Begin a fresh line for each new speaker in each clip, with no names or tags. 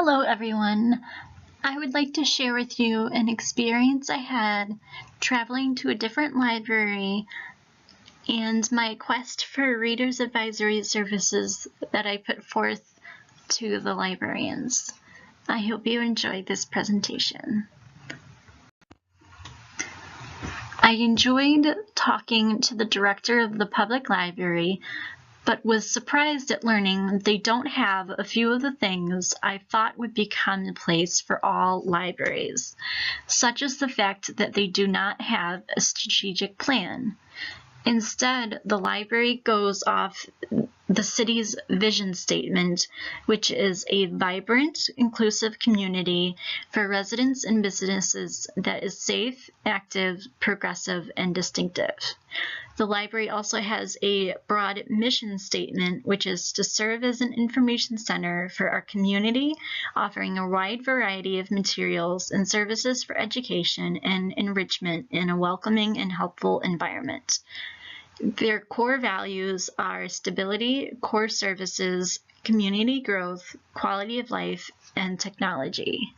Hello everyone. I would like to share with you an experience I had traveling to a different library and my quest for readers advisory services that I put forth to the librarians. I hope you enjoyed this presentation. I enjoyed talking to the director of the public library, but was surprised at learning they don't have a few of the things I thought would be commonplace for all libraries, such as the fact that they do not have a strategic plan. Instead, the library goes off the city's vision statement, which is a vibrant, inclusive community for residents and businesses that is safe, active, progressive, and distinctive. The library also has a broad mission statement, which is to serve as an information center for our community, offering a wide variety of materials and services for education and enrichment in a welcoming and helpful environment. Their core values are stability, core services, community growth, quality of life, and technology.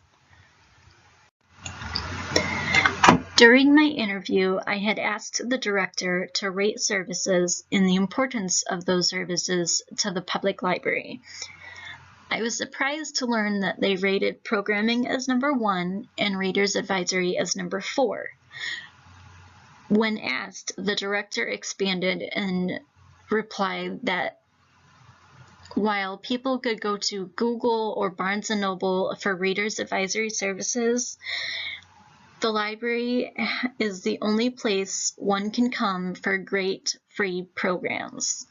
During my interview, I had asked the director to rate services and the importance of those services to the public library. I was surprised to learn that they rated programming as number 1 and readers advisory as number 4. When asked, the director expanded and replied that while people could go to Google or Barnes & Noble for readers advisory services, the library is the only place one can come for great free programs.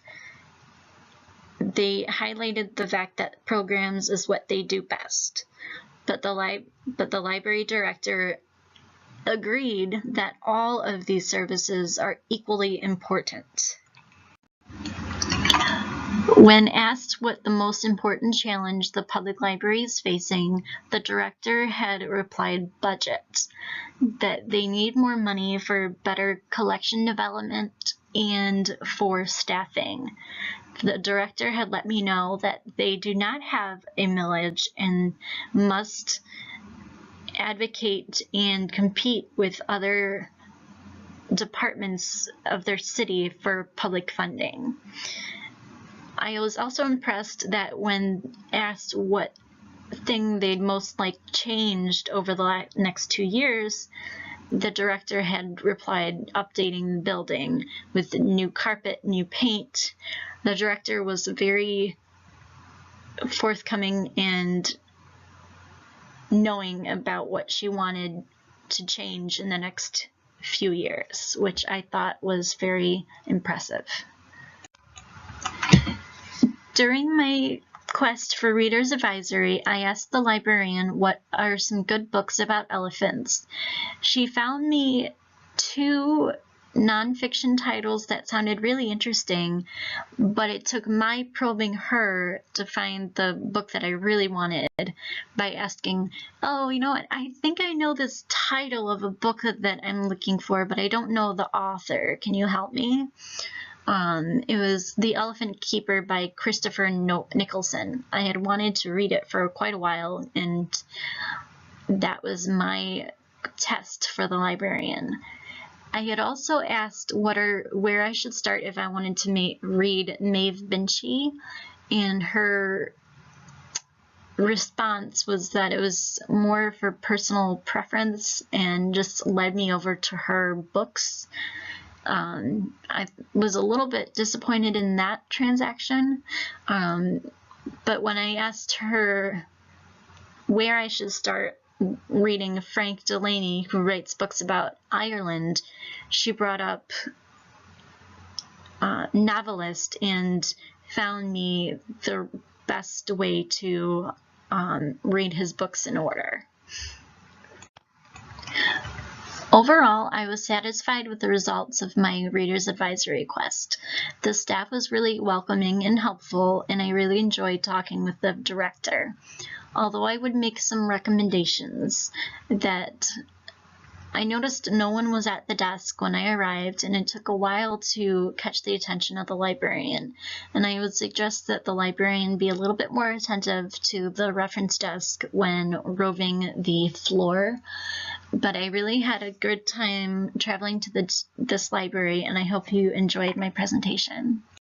They highlighted the fact that programs is what they do best, but the library director agreed that all of these services are equally important. When asked what the most important challenge the public library is facing, the director had replied budget, that they need more money for better collection development and for staffing. The director had let me know that they do not have a millage and must advocate and compete with other departments of their city for public funding. I was also impressed that when asked what thing they'd most like changed over the next 2 years, the director had replied updating the building with new carpet, new paint. The director was very forthcoming and knowing about what she wanted to change in the next few years, which I thought was very impressive. During my quest for readers advisory, I asked the librarian what are some good books about elephants. She found me 2 nonfiction titles that sounded really interesting, but it took my probing her to find the book that I really wanted by asking, oh, you know what, I think I know this title of a book that I'm looking for, but I don't know the author. Can you help me? It was The Elephant Keeper by Christopher Nicholson. I had wanted to read it for quite a while, and that was my test for the librarian. I had also asked where I should start if I wanted to read Maeve Binchy, and her response was that it was more for personal preference and just led me over to her books. I was a little bit disappointed in that transaction, but when I asked her where I should start reading Frank Delaney, who writes books about Ireland, she brought up Novelist and found me the best way to read his books in order. Overall, I was satisfied with the results of my readers advisory quest. The staff was really welcoming and helpful, and I really enjoyed talking with the director. Although I would make some recommendations that I noticed no one was at the desk when I arrived, and it took a while to catch the attention of the librarian, and I would suggest that the librarian be a little bit more attentive to the reference desk when roving the floor. But I really had a good time traveling to this library, and I hope you enjoyed my presentation.